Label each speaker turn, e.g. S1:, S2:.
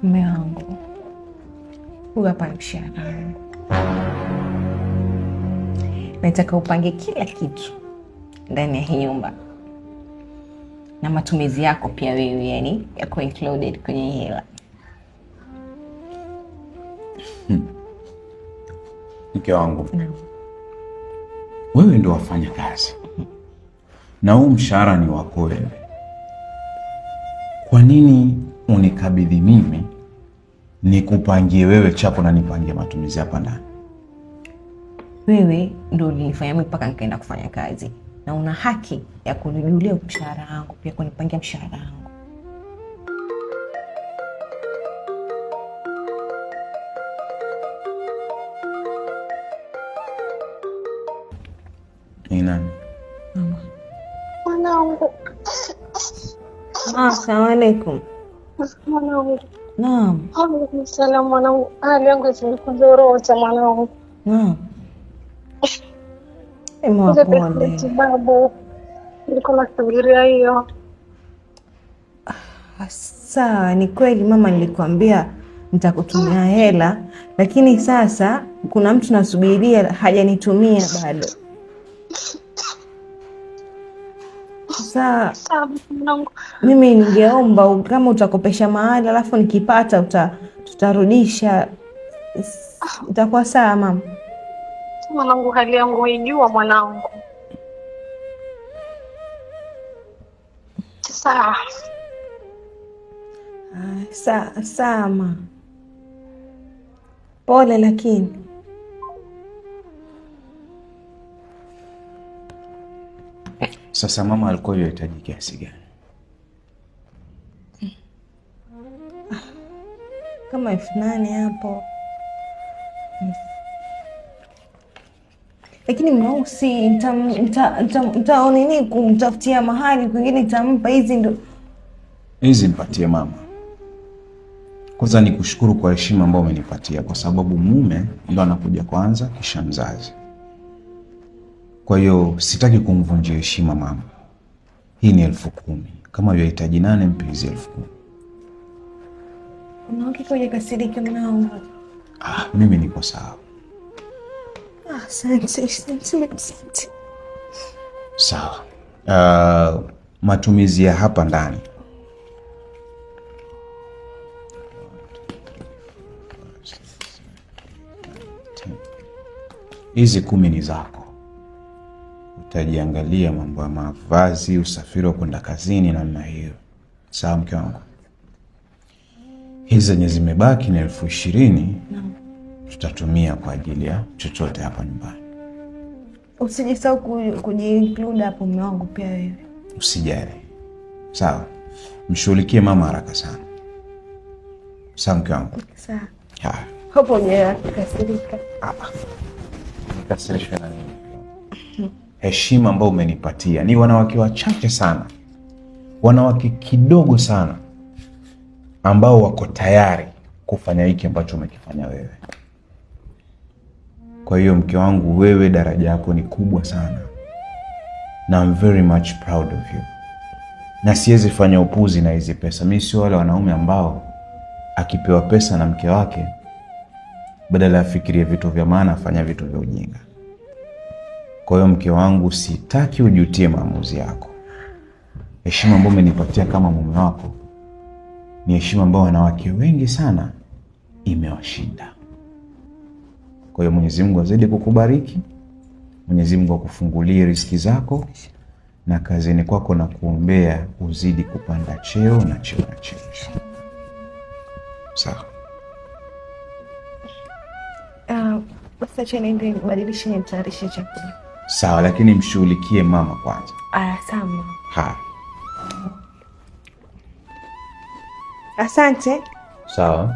S1: Mume wangu, huyu hapa ni mshahara wangu. Nataka upange kila kitu ndani ya hii nyumba na matumizi yako pia wewe, yani yako included kwenye hela.
S2: Mke wangu, wewe ndio wafanya kazi na huu mshahara ni wako wewe. Kwa nini unikabidhi mimi nikupangie wewe chapo na nipangie matumizi hapa ndani?
S1: Wewe ndio ulinifanya mimi mpaka nikaenda kufanya kazi, na una haki ya kunijulia mshahara wangu, pia kunipangia mshahara wangu.
S2: Ni nani?
S1: Mama.
S3: Mwanangu.
S1: Assalamu alaikum.
S3: Mwanangu.
S1: Naam.
S3: Alaikum salaam mwanangu. Hali yangu imekuzorota mwanangu.
S1: Naam. Pole.
S3: Babu. Nilikuwa nafikiria hiyo.
S1: Sawa, ni kweli mama, nilikwambia nitakutumia hela, lakini sasa kuna mtu nasubiria hajanitumia bado. Sasa mimi ningeomba kama utakopesha mahali alafu nikipata tutarudisha, itakuwa sawa mama?
S3: Mwanangu, hali yangu haijua mwanangu. Sawa.
S1: Sawa mama. Pole lakini.
S2: Sasa mama alikuwa yahitaji kiasi gani?
S1: Kama 8,000 hapo. Lakini mausi nitaonini kumtafutia mahali kwingine nitampa. Hizi
S2: mpatie mama. Kwanza nikushukuru kwa heshima ambayo umenipatia, kwa sababu mume ndo anakuja kwanza kisha mzazi. Kwa hiyo sitaki kumvunjia heshima mama. Hii ni 10,000. Kama yahitaji 8 mpe hizi 10,000.
S1: Unaokika hujakasirika mwanangu?
S2: Mimi niko sawa.
S1: Asante.
S2: Sawa. Matumizi ya hapa ndani. Hizi 10 ni zako. Utajiangalia mambo ya mavazi, usafiri wa kwenda kazini na namna hiyo. Sawa mke wangu? Hizi zenye zimebaki ni 20,000. Tutatumia kwa ajili ya chochote hapa nyumbani.
S1: Usijisahau kujiinclude hapo mume wangu pia wewe.
S2: Usijali. Sawa. Mshughulikie mama haraka sana. Sawa mke wangu?
S1: Sawa.
S2: Hapo
S1: hujakasirika.
S2: Nikasirishwe na nini? Heshima ambayo umenipatia. Ni wanawake wachache sana, wanawake kidogo sana ambao wako tayari kufanya hiki ambacho umekifanya wewe. Kwa hiyo mke wangu, wewe daraja yako ni kubwa sana, na I'm very much proud of you. Na siwezi fanya upuzi na hizi pesa. Mimi sio wale wanaume ambao akipewa pesa na mke wake badala ya fikiria vitu vya maana afanya vitu vya ujinga. Kwa hiyo mke wangu, sitaki ujutie maamuzi yako. Heshima ambayo umenipatia kama mume wako ni heshima ambayo wanawake wengi sana imewashinda. Kwa hiyo Mwenyezi Mungu azidi kukubariki. Mwenyezi Mungu akufungulie riziki zako na kazini kwako, na kuombea uzidi kupanda cheo na cheo na cheo. Sawa.
S1: Basi acha niende nibadilishe nitayarishe chakula.
S2: Sawa, lakini mshughulikie mama kwanza.
S1: Sawa. Asante.
S2: Sawa.